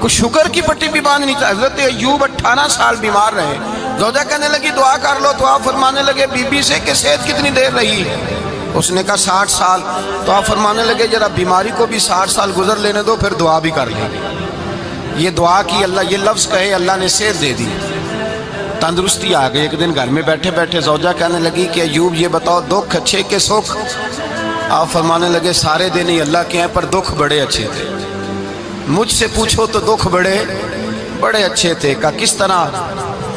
کوئی شکر کی پٹی بھی باندھنی چاہیے۔ حضرت ایوب 18 سال بیمار رہے، زوجہ کہنے لگی دعا کر لو، تو آپ فرمانے لگے بی بی سے کہ صحت کتنی دیر رہی؟ اس نے کہا 60 سال۔ تو آپ فرمانے لگے ذرا بیماری کو بھی 60 سال گزر لینے دو، پھر دعا بھی کر لیں۔ یہ دعا کی، اللہ یہ لفظ کہے، اللہ نے صحت دے دی، تندرستی آ گئی۔ ایک دن گھر میں بیٹھے بیٹھے زوجہ کہنے لگی کہ ایوب یہ بتاؤ دکھ اچھے کہ سکھ؟ آپ فرمانے لگے سارے دن ہی اللہ کے ہیں، پر دکھ بڑے اچھے تھے۔ مجھ سے پوچھو تو دکھ بڑے اچھے تھے۔ کہا کس طرح؟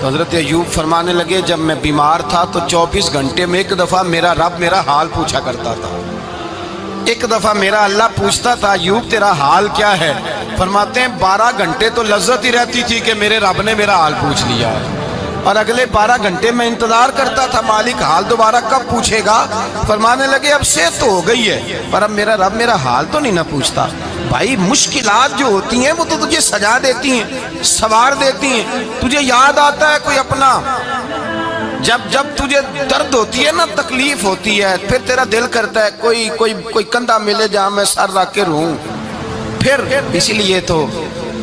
تو حضرت ایوب فرمانے لگے جب میں بیمار تھا تو 24 گھنٹے میں ایک دفعہ میرا رب میرا حال پوچھا کرتا تھا۔ ایک دفعہ میرا اللہ پوچھتا تھا ایوب تیرا حال کیا ہے؟ فرماتے ہیں 12 گھنٹے تو لذت ہی رہتی تھی کہ میرے رب نے میرا حال پوچھ لیا، اور اگلے 12 گھنٹے میں انتظار کرتا تھا مالک حال دوبارہ کب پوچھے گا۔ فرمانے لگے اب صحت تو ہو گئی ہے، پر اب میرا رب میرا حال تو نہیں نہ پوچھتا۔ بھائی مشکلات جو ہوتی ہیں وہ تو تجھے سجا دیتی ہیں، سوار دیتی ہیں۔ تجھے یاد آتا ہے کوئی اپنا، جب تجھے درد ہوتی ہے نا، تکلیف ہوتی ہے، پھر تیرا دل کرتا ہے کوئی کندھا ملے جہاں میں سر رکھ کے رہوں۔ پھر اسی لیے تو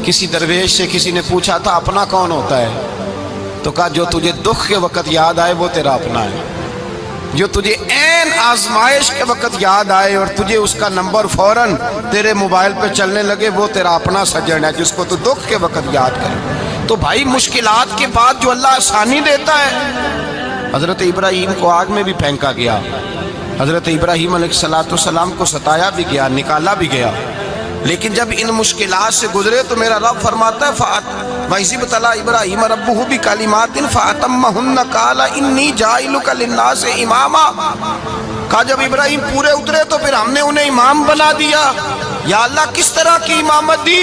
کسی درویش سے کسی نے پوچھا تھا اپنا کون ہوتا ہے؟ تو کہا جو تجھے دکھ کے وقت یاد آئے وہ تیرا اپنا ہے، جو تجھے عین آزمائش کے وقت یاد آئے اور تجھے اس کا نمبر فوراً تیرے موبائل پہ چلنے لگے وہ تیرا اپنا سجن ہے، جس کو تو دکھ کے وقت یاد کرے۔ تو بھائی مشکلات کے بعد جو اللہ آسانی دیتا ہے، حضرت ابراہیم کو آگ میں بھی پھینکا گیا، حضرت ابراہیم علیہ السلام کو ستایا بھی گیا، نکالا بھی گیا، لیکن جب ان مشکلات سے گزرے تو میرا رب فرماتا ہے وَإِذِ ابْتَلَىٰ إِبْرَاهِيمَ رَبُّهُ بِكَلِمَاتٍ فَأَتَمَّهُنَّ قَالَ إِنِّي جَاعِلُكَ لِلنَّاسِ إِمَامًا۔ کہا جب ابراہیم پورے اترے تو پھر ہم نے انہیں امام بنا دیا۔ یا اللہ کس طرح کی امامت دی؟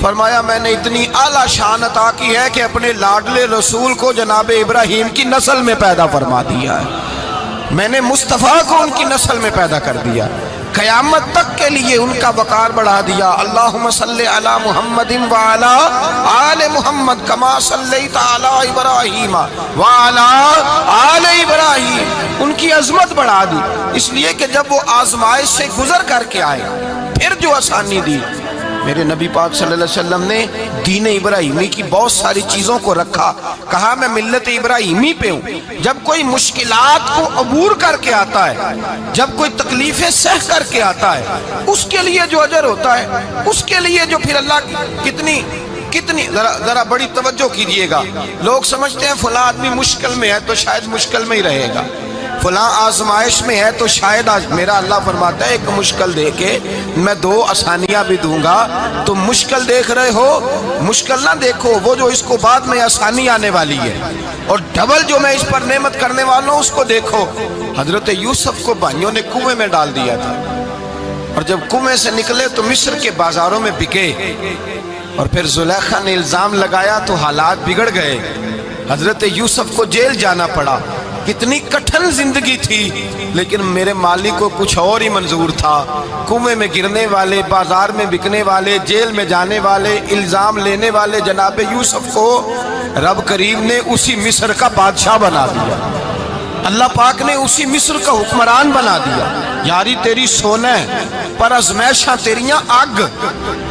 فرمایا میں نے اتنی اعلیٰ شان عطا کی ہے کہ اپنے لاڈلے رسول کو جناب ابراہیم کی نسل میں پیدا فرما دیا ہے، میں نے مصطفیٰ کو ان کی نسل میں پیدا کر دیا، قیامت تک کے لیے ان کا وقار بڑھا دیا۔ اللہم صلی علی محمد وعلی آل محمد کما صلیت علی ابراہیم وعلی آل ابراہیم، ان کی عظمت بڑھا دی، اس لیے کہ جب وہ آزمائش سے گزر کر کے آئے پھر جو آسانی دی۔ میرے نبی پاک صلی اللہ علیہ وسلم نے دین ابراہیمی کی بہت ساری چیزوں کو رکھا، کہا میں ملت ابراہیمی پہ ہوں۔ جب کوئی مشکلات کو عبور کر کے آتا ہے، جب کوئی تکلیفیں سہ کر کے آتا ہے، اس کے لیے جو اجر ہوتا ہے، اس کے لیے جو پھر اللہ کتنی ذرا بڑی توجہ کیجئے گا۔ لوگ سمجھتے ہیں فلاں آدمی مشکل میں ہے تو شاید مشکل میں ہی رہے گا، فلاں آزمائش میں ہے تو شاید میرا اللہ فرماتا ہے ایک مشکل دے کے میں 2 آسانیاں بھی دوں گا۔ تم مشکل دیکھ رہے ہو، مشکل نہ دیکھو، وہ جو اس کو بعد میں آسانی آنے والی ہے، اور ڈبل جو میں اس پر نعمت کرنے والا ہوں اس کو دیکھو۔ حضرت یوسف کو بھائیوں نے کنویں میں ڈال دیا تھا، اور جب کنویں سے نکلے تو مصر کے بازاروں میں بکے، اور پھر زلیخا نے الزام لگایا تو حالات بگڑ گئے، حضرت یوسف کو جیل جانا پڑا۔ کتنی کٹھن زندگی تھی، لیکن میرے مالک کو کچھ اور ہی منظور تھا۔ کنویں میں گرنے والے، بازار میں بکنے والے، جیل میں جانے والے، الزام لینے والے جناب یوسف کو رب کریم نے اسی مصر کا بادشاہ بنا دیا، اللہ پاک نے اسی مصر کا حکمران بنا دیا۔ یاری تیری سونا ہے پر ازمیشاں تیریاں اگ،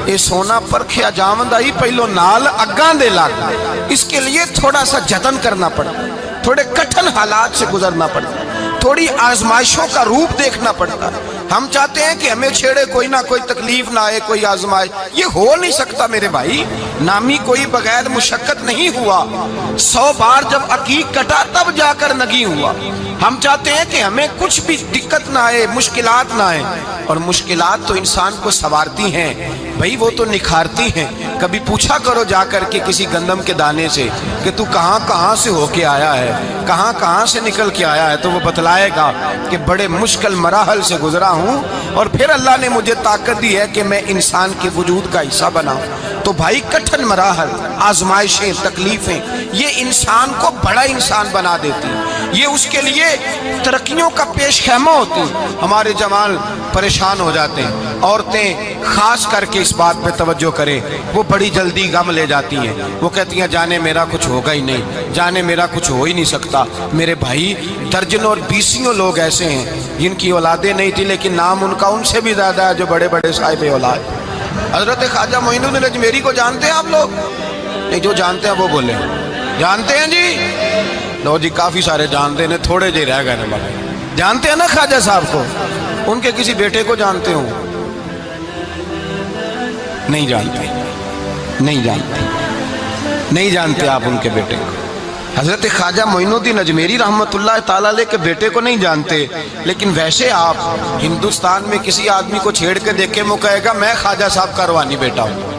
اے سونا پرکھیا جاوندہ ہی پہلو نال اگاں دے لگ، اس کے لیے تھوڑا سا جتن کرنا پڑتا، تھوڑے کٹھن حالات سے گزرنا پڑتا، تھوڑی آزمائشوں کا روپ دیکھنا پڑتا۔ ہم چاہتے ہیں کہ ہمیں چھیڑے کوئی نہ کوئی تکلیف نہ آئے، کوئی آزمائش، یہ ہو نہیں سکتا میرے بھائی۔ نامی کوئی بغیر مشقت نہیں ہوا، 100 بار جب عقیق کٹا تب جا کر نگی ہوا۔ ہم چاہتے ہیں کہ ہمیں کچھ بھی دقت نہ آئے، مشکلات نہ آئے، اور مشکلات تو انسان کو سنوارتی ہیں بھائی، وہ تو نکھارتی ہیں۔ کبھی پوچھا کرو جا کر کے کسی گندم کے دانے سے کہ تو کہاں سے ہو کے آیا ہے، کہاں سے نکل کے آیا ہے، تو وہ بتلائے گا کہ بڑے مشکل مراحل سے گزرا ہوں، اور پھر اللہ نے مجھے طاقت دی ہے کہ میں انسان کے وجود کا حصہ بناؤں۔ تو بھائی کٹھن مراحل، آزمائشیں، تکلیفیں، یہ انسان کو بڑا انسان بنا دیتی ہیں، یہ اس کے لیے ترقیوں کا پیش خیمہ ہوتی ہیں۔ ہمارے جوان پریشان ہو جاتے ہیں، عورتیں خاص کر کے اس بات پہ توجہ کریں، وہ بڑی جلدی غم لے جاتی ہیں، وہ کہتی ہیں جانے میرا کچھ ہوگا ہی نہیں، جانے میرا کچھ ہو ہی نہیں سکتا۔ میرے بھائی درجنوں اور بیسیوں لوگ ایسے ہیں جن کی اولادیں نہیں تھی، لیکن نام ان کا ان سے بھی زیادہ ہے جو بڑے بڑے صاحب اولاد۔ حضرت خواجہ معین الدین اجمیری کو جانتے ہیں آپ لوگ؟ نہیں، جو جانتے ہیں وہ بولیں جانتے ہیں جی؟ لو جی، کافی سارے جانتے ہیں، تھوڑے جی رہ گئے نا بابا۔ جانتے ہیں نا خواجہ صاحب کو؟ ان کے کسی بیٹے کو جانتے ہوں؟ نہیں جانتے، نہیں جانتے، نہیں جانتے آپ ان کے بیٹے کو۔ حضرت خواجہ معین الدین اجمیری رحمۃ اللہ تعالیٰ علیہ کے بیٹے کو نہیں جانتے، لیکن ویسے آپ ہندوستان میں کسی آدمی کو چھیڑ کے دیکھیں، وہ کہے گا میں خواجہ صاحب کا روحانی بیٹا ہوں،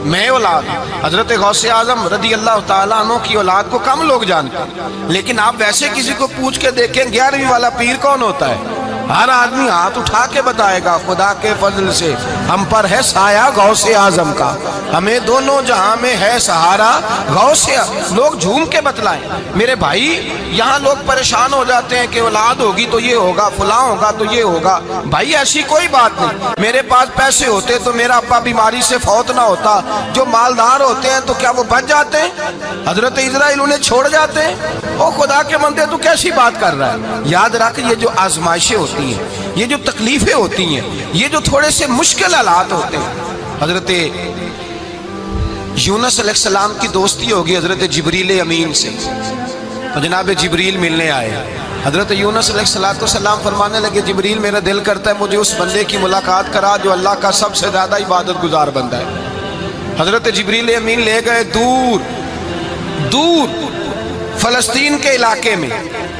میں اولاد۔ حضرت غوث اعظم رضی اللہ تعالیٰ عنہ کی اولاد کو کم لوگ جانتے ہیں، لیکن آپ ویسے کسی کو پوچھ کے دیکھیں 11ویں والا پیر کون ہوتا ہے، ہر آدمی ہاتھ اٹھا کے بتائے گا خدا کے فضل سے ہم پر ہے سایہ غوث اعظم کا، ہمیں دونوں جہاں میں ہے سہارا غوث۔ لوگ جھوم کے بتلائیں میرے بھائی، یہاں لوگ پریشان ہو جاتے ہیں کہ اولاد ہوگی تو یہ ہوگا، فلاں ہوگا تو یہ ہوگا۔ بھائی ایسی کوئی بات نہیں، میرے پاس پیسے ہوتے تو میرا ابا بیماری سے فوت نہ ہوتا۔ جو مالدار ہوتے ہیں تو کیا وہ بچ جاتے ہیں؟ حضرت اسرائیل انہیں چھوڑ جاتے ہیں؟ او خدا کے بندے تو کیسی بات کر رہا ہے؟ یاد رکھ، یہ جو آزمائشیں ہوتی ہیں، یہ جو تکلیفیں ہوتی ہیں، یہ جو تھوڑے سے مشکل حالات ہوتے ہیں۔ حضرت یونس علیہ السلام کی دوستی ہوگی حضرت جبریل امین سے، تو جناب جبریل ملنے آئے۔ حضرت یونس علیہ السلام فرمانے لگے جبریل میرا دل کرتا ہے مجھے اس بندے کی ملاقات کرا جو اللہ کا سب سے زیادہ عبادت گزار بندہ ہے۔ حضرت جبریل امین لے گئے دور دور فلسطین کے علاقے میں،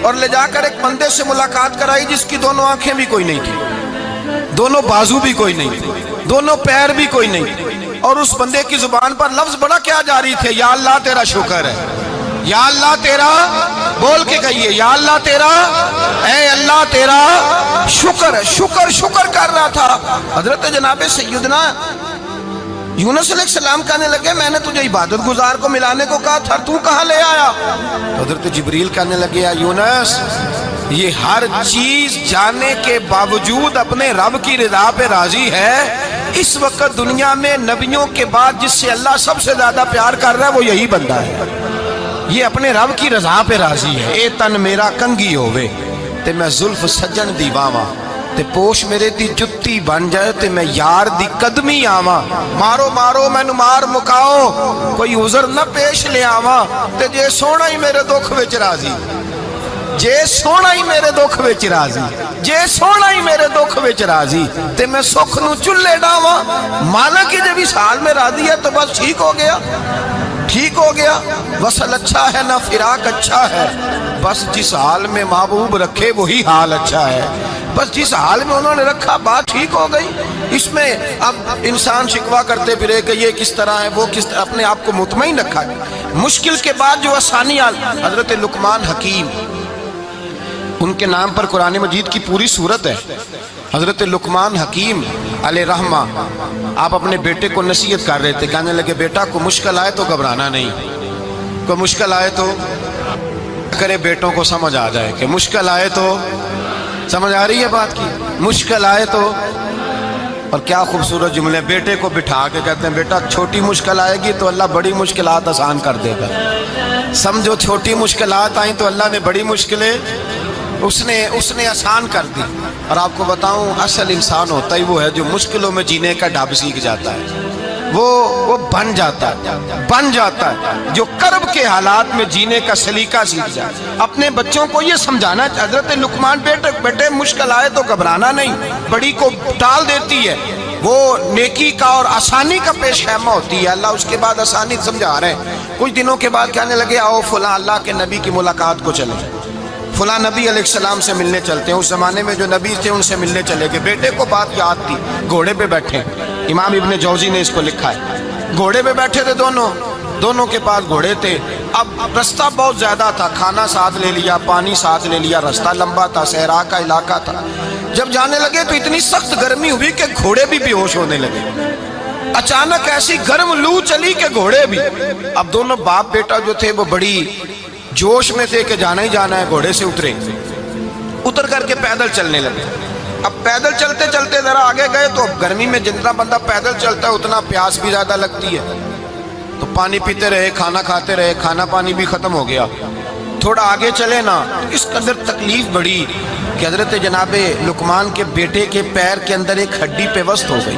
اور لے جا کر ایک بندے سے ملاقات کرائی جس کی دونوں آنکھیں بھی کوئی نہیں تھی، دونوں بازو بھی کوئی نہیں تھی، دونوں پیر بھی کوئی نہیں تھی، اور اس بندے کی زبان پر لفظ بڑا کیا جاری تھے، یا اللہ تیرا شکر ہے، یا اللہ تیرا، بول کے کہیے یا اللہ تیرا، اے اللہ تیرا شکر ہے۔ شکر شکر کر رہا تھا۔ حضرت جناب سیدنا یونس علیہ السلام کہنے لگے میں نے تجھے عبادت گزار کو ملانے کو کہا تھا، تو کہاں لے آیا؟ حضرت جبریل کہنے لگے یا یونس، یہ ہر چیز جانے کے باوجود اپنے رب کی رضا پہ راضی ہے۔ اس وقت دنیا میں نبیوں کے بعد جس سے اللہ سب سے زیادہ پیار کر رہا ہے وہ یہی بندہ ہے، یہ اپنے رب کی رضا پہ راضی ہے۔ اے تن میرا کنگھی ہووے تے میں زلف سجن دی باواں، تے پوش میرے دی جتی بن جائے تے میں یار دی قدمی آواں، مارو مارو مینو مار مکاؤ کوئی عذر نہ پیش لے آواں، تے جے سونا ہی میرے دکھ وچ راضی، جے سونا ہی میرے دکھ وچ راضی، جے سونا ہی میرے دکھ وچ راضی، تے میں سکھ نو چلے ڈاواں۔ مانا کہ جب اس حال میں راضی ہے تو بس ٹھیک ہو گیا، ٹھیک ہو گیا۔ وصل اچھا ہے نہ فراق اچھا ہے، بس جس حال میں محبوب رکھے وہی حال اچھا ہے، بس جس حال میں انہوں نے رکھا بات ٹھیک ہو گئی۔ اس میں اب انسان شکوہ کرتے پھرے کہ یہ کس طرح ہے وہ کس طرح، اپنے آپ کو مطمئن رکھا ہے۔ مشکل کے بعد جو آسانی حضرت لقمان حکیم، ان کے نام پر قرآن مجید کی پوری سورت ہے۔ حضرت لقمان حکیم علیہ رحمہ آپ اپنے بیٹے کو نصیحت کر رہے تھے، کہنے لگے بیٹا کو مشکل آئے تو گھبرانا نہیں، کوئی مشکل آئے تو کرے بیٹوں کو سمجھ آ جائے کہ مشکل آئے تو، سمجھ آ رہی ہے بات کی، مشکل آئے تو۔ اور کیا خوبصورت جملے، بیٹے کو بٹھا کے کہتے ہیں بیٹا چھوٹی مشکل آئے گی تو اللہ بڑی مشکلات آسان کر دے گا، سمجھو چھوٹی مشکلات آئیں تو اللہ نے بڑی مشکلیں اس نے آسان کر دی۔ اور آپ کو بتاؤں اصل انسان ہوتا ہی وہ ہے جو مشکلوں میں جینے کا ڈھب سیکھ جاتا ہے، وہ بن جاتا ہے جو کرب کے حالات میں جینے کا سلیقہ سیکھ جائے۔ اپنے بچوں کو یہ سمجھانا، حضرت لقمان بیٹے مشکل آئے تو گھبرانا نہیں، بڑی کو ٹال دیتی ہے، وہ نیکی کا اور آسانی کا پیش خیمہ ہوتی ہے۔ اللہ اس کے بعد آسانی سمجھا رہے ہیں۔ کچھ دنوں کے بعد کہنے لگے آؤ فلاں اللہ کے نبی کی ملاقات کو چلیں، فلاں نبی علیہ السلام سے ملنے چلتے ہیں۔ اس زمانے میں جو نبی تھے ان سے ملنے چلے گئے۔ بیٹے کو بات یاد تھی، گھوڑے پہ بیٹھے، امام ابن جوزی نے اس کو لکھا ہے، گھوڑے پہ بیٹھے تھے دونوں کے پاس گھوڑے تھے۔ اب رستہ بہت زیادہ تھا، کھانا ساتھ لے لیا، پانی ساتھ لے لیا، رستہ لمبا تھا، صحرا کا علاقہ تھا۔ جب جانے لگے تو اتنی سخت گرمی ہوئی کہ گھوڑے بھی بے ہوش ہونے لگے، اچانک ایسی گرم لو چلی کہ گھوڑے بھی۔ اب دونوں باپ بیٹا جو تھے وہ بڑی جوش میں تھے کہ جانا ہی جانا ہے، گھوڑے سے اتر کر کے پیدل چلنے لگے۔ اب پیدل چلتے چلتے ذرا آگے گئے تو گرمی میں جتنا بندہ پیدل چلتا ہے اتنا پیاس بھی زیادہ لگتی ہے، تو پانی پیتے رہے، کھانا کھاتے رہے، کھانا پانی بھی ختم ہو گیا۔ تھوڑا آگے چلے نا، اس قدر تکلیف بڑھی کہ حضرت جناب لقمان کے بیٹے کے پیر کے اندر ایک ہڈی پیوست ہو گئی،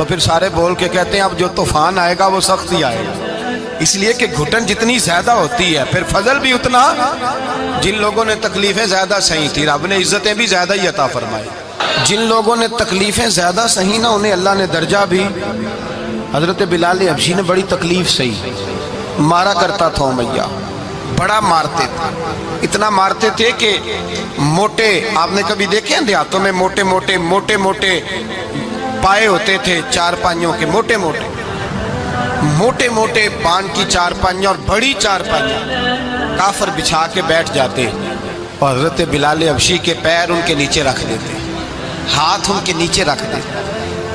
تو پھر سارے بول کے کہتے ہیں اب جو طوفان آئے گا وہ سخت ہی آئے گا، اس لیے کہ گھٹن جتنی زیادہ ہوتی ہے پھر فضل بھی اتنا، جن لوگوں نے تکلیفیں زیادہ سہی تھی رب نے عزتیں بھی زیادہ ہی عطا فرمائی، جن لوگوں نے تکلیفیں زیادہ سہی نا انہیں اللہ نے درجہ بھی، حضرت بلال حبشی نے بڑی تکلیف سہی، مارا کرتا تھا امیہ، بڑا مارتے تھے، اتنا مارتے تھے کہ موٹے، آپ نے کبھی دیکھے ہیں دیہاتوں میں موٹے موٹے پائے ہوتے تھے چار پائیوں کے، موٹے موٹے پان کی چار پائیاں اور بڑی چار پائیاں کافر بچھا کے بیٹھ جاتے اور حضرت بلال حبشی کے پیر ان کے نیچے رکھ دیتے، ہاتھ ان کے نیچے رکھ دیتے،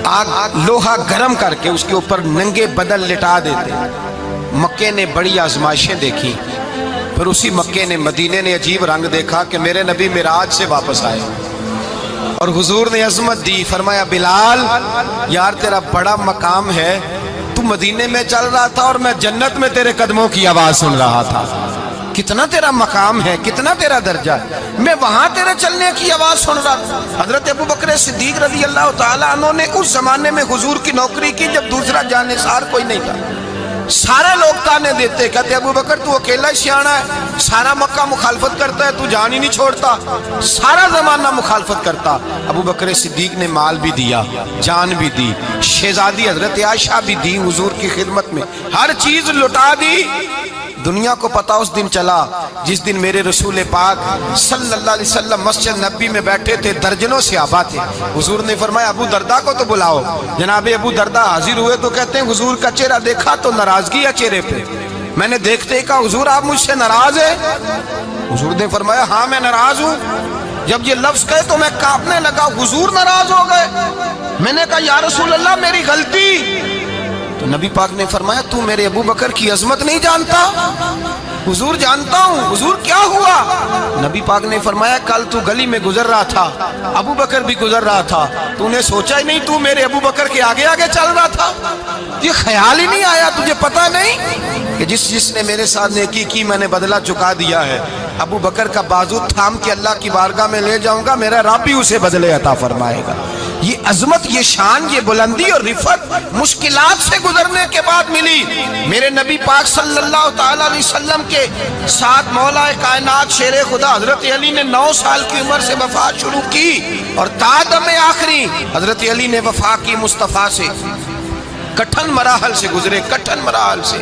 آگ لوہا گرم کر کے اس کے اوپر ننگے بدن لٹا دیتے۔ مکے نے بڑی آزمائشیں دیکھی، پھر اسی مکے نے مدینے نے عجیب رنگ دیکھا کہ میرے نبی معراج سے واپس آئے اور حضور نے عظمت دی، فرمایا بلال یار تیرا بڑا مقام ہے، تو مدینے میں چل رہا تھا اور میں جنت میں تیرے قدموں کی آواز سن رہا تھا، کتنا تیرا مقام ہے، کتنا تیرا درجہ ہے، میں وہاں تیرے چلنے کی آواز سن رہا تھا۔ حضرت ابو بکر صدیق رضی اللہ تعالیٰ عنہ نے اس زمانے میں حضور کی نوکری کی جب دوسرا جانثار کوئی نہیں تھا، سارے لوگ تانے دیتے، کہتے ابو بکر تو اکیلا ہی سیاںا ہے، سارا مکہ مخالفت کرتا ہے، تو جان ہی نہیں چھوڑتا، سارا زمانہ مخالفت کرتا۔ ابو بکر صدیق نے مال بھی دیا، جان بھی دی، شہزادی حضرت عائشہ بھی دی حضور کی خدمت میں، ہر چیز لٹا دی۔ دنیا کو پتا اس دن چلا جس دن میرے رسول پاک صلی اللہ علیہ وسلم مسجد نبی میں بیٹھے تھے، درجنوں صحابہ تھے، حضور نے فرمایا ابو دردہ کو تو بلاؤ۔ جناب ابو دردہ حاضر ہوئے تو کہتے ہیں حضور کا چہرہ دیکھا تو ناراضگی ہے چہرے پہ، میں نے دیکھتے ہی کہا حضور آپ مجھ سے ناراض ہیں؟ حضور نے فرمایا ہاں میں ناراض ہوں۔ جب یہ لفظ کہے تو میں کانپنے لگا، حضور ناراض ہو گئے؟ میں نے کہا یا رسول اللہ میری غلطی۔ تو نبی پاک نے فرمایا تو میرے ابو بکر کی عظمت نہیں جانتا؟ حضور جانتا ہوں۔ حضور کیا ہوا؟ نبی پاک نے فرمایا کل تو گلی میں گزر رہا تھا، ابو بکر بھی گزر رہا تھا، تو نے سوچا ہی نہیں تو میرے ابو بکر کے آگے آگے چل رہا تھا؟ یہ خیال ہی نہیں آیا تجھے پتا نہیں کہ جس نے میرے ساتھ نیکی کی میں نے بدلہ چکا دیا ہے، ابو بکر کا بازو تھام کے اللہ کی بارگاہ میں لے جاؤں گا، میرا رب بھی اسے بدلے عطا فرمائے گا۔ یہ عظمت، یہ شان، یہ بلندی اور رفعت مشکلات سے گزرنے کے بعد ملی۔ میرے نبی پاک صلی اللہ تعالیٰ علیہ وسلم کے ساتھ مولا کائنات شیر خدا حضرت علی نے 9 سال کی عمر سے وفات شروع کی اور تا دم آخری حضرت علی نے وفا کی مصطفیٰ سے، کٹھن مراحل سے گزرے، کٹھن مراحل سے۔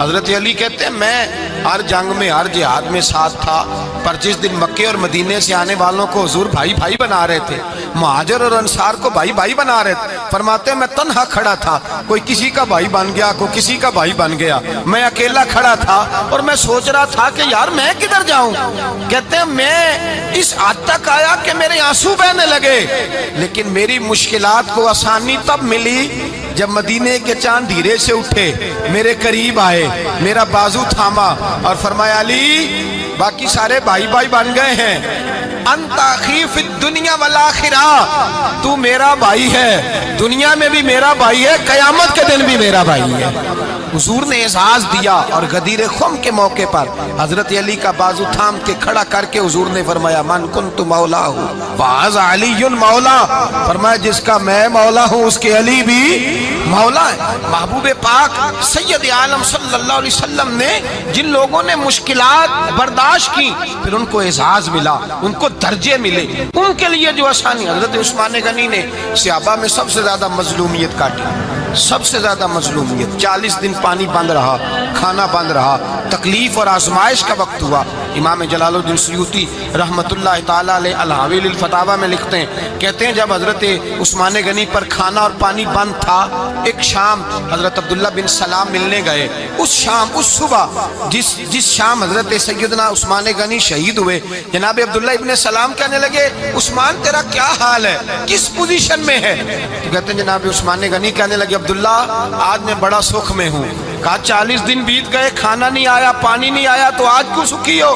حضرت علی کہتے ہیں میں ہر جنگ میں ہر جہاد میں ساتھ تھا، پر جس دن مکے اور مدینے سے آنے والوں کو حضور بھائی بھائی بنا رہے تھے، مہاجر اور انصار کو بھائی بھائی بنا رہے تھے، فرماتے ہیں میں تنہا کھڑا تھا، کوئی کسی کا بھائی بن گیا، کوئی کسی کا بھائی بن گیا، میں اکیلا کھڑا تھا اور میں سوچ رہا تھا کہ یار میں کدھر جاؤں۔ کہتے ہیں میں اس حد تک آیا کہ میرے آنسو بہنے لگے، لیکن میری مشکلات کو آسانی تب ملی جب مدینے کے چاند دھیرے سے اٹھے، میرے قریب آئے، میرا بازو تھاما اور فرمایا علی باقی سارے بھائی بھائی بن گئے ہیں، انت اخی فی الدنیا والآخرہ، تو میرا بھائی ہے، دنیا میں بھی میرا بھائی ہے، قیامت کے دن بھی میرا بھائی ہے۔ حضور نے اعزاز دیا اور غدیر خم کے موقع پر حضرت علی کا بازو تھام کے کھڑا کر کے حضور نے فرمایا من کنت مولا ہوں فہذا علی مولا، فرمایا جس کا میں مولا ہوں اس کے علی بھی مولا ہے۔ محبوب پاک سید عالم صلی اللہ علیہ وسلم نے جن لوگوں نے مشکلات برداشت کی پھر ان کو اعزاز ملا، ان کو درجے ملے، ان کے لیے جو آسانی۔ حضرت عثمان غنی نے صحابہ میں سب سے زیادہ مظلومیت کاٹی، سب سے زیادہ مظلومیت، 40 دن پانی بند رہا، کھانا بند رہا، تکلیف اور آزمائش کا وقت ہوا۔ امام جلال الدین سیوطی رحمت اللہ تعالیٰ علیہ الحاوی للفتاویٰ میں لکھتے ہیں، کہتے ہیں جب حضرت عثمان غنی پر کھانا اور پانی بند تھا، ایک شام حضرت عبداللہ بن سلام ملنے گئے، اس شام، اس صبح جس شام حضرت سیدنا عثمان غنی شہید ہوئے، جناب عبداللہ ابن سلام کہنے لگے عثمان تیرا کیا حال ہے، کس پوزیشن میں ہے؟ تو کہتے ہیں جناب عثمان غنی کہنے لگے عبداللہ آج میں بڑا سکھ میں ہوں۔ کہا 40 دن بیت گئے، کھانا نہیں آیا، پانی نہیں آیا، تو آج کیوں سکھی ہو؟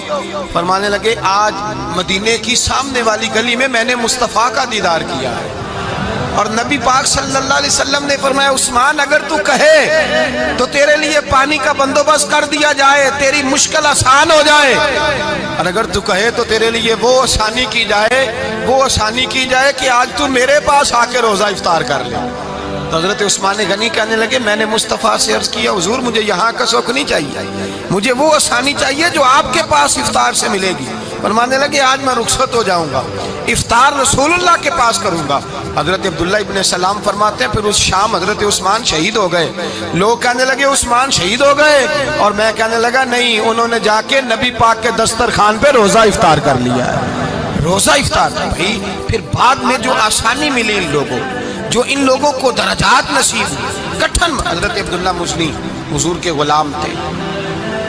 فرمانے لگے آج مدینے کی سامنے والی گلی میں میں نے مصطفیٰ کا دیدار کیا ہے، اور نبی پاک صلی اللہ علیہ وسلم نے فرمایا عثمان اگر تو کہے تو تیرے لیے پانی کا بندوبست کر دیا جائے، تیری مشکل آسان ہو جائے، اور اگر تو کہے تو تیرے لیے وہ آسانی کی جائے کہ آج تو میرے پاس آ کے روزہ افطار کر لے۔ تو حضرت عثمان غنی کہنے لگے میں نے مصطفیٰ سے عرض کیا حضور مجھے یہاں کا سوکھ نہیں چاہیے، مجھے وہ آسانی چاہیے جو آپ کے پاس افطار سے ملے گی۔ فرمانے لگے آج میں رخصت ہو جاؤں گا، افطار رسول اللہ کے پاس کروں گا۔ حضرت عبداللہ ابن سلام فرماتے ہیں پھر اس شام حضرت عثمان شہید ہو گئے۔ لوگ کہنے لگے عثمان شہید ہو گئے، اور میں کہنے لگا نہیں، انہوں نے جا کے نبی پاک کے دسترخوان پہ روزہ افطار کر لیا ہے، روزہ افطار۔ بھائی پھر بعد میں جو آسانی ملی ان لوگوں، جو ان لوگوں کو درجات نصیب ہوئے، کٹھن حضرت عبداللہ مزنی حضور کے غلام تھے،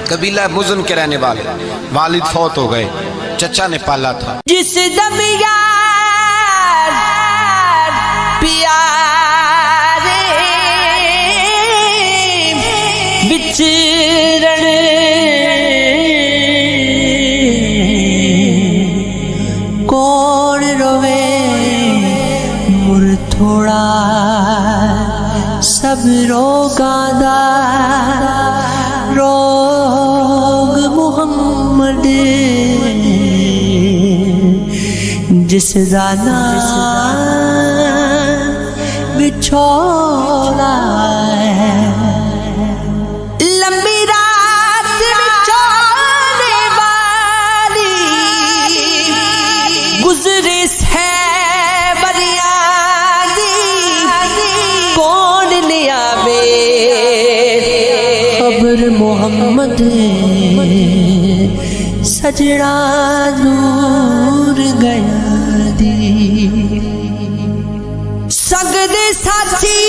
قبیلہ مزن کے رہنے والے، والد فوت ہو گئے، چچا نے پالا تھا۔ جس دم یار پیارے بچھڑن کون روے مر تھوڑا سب روگاں دا روگ محمد جس دا نام بچھوڑا ہے، لمبی رات بچھوڑنے والی گزری سے بریاں دی کون لیا بے خبر محمد سجڑا دور گیا دی سگد ساتھی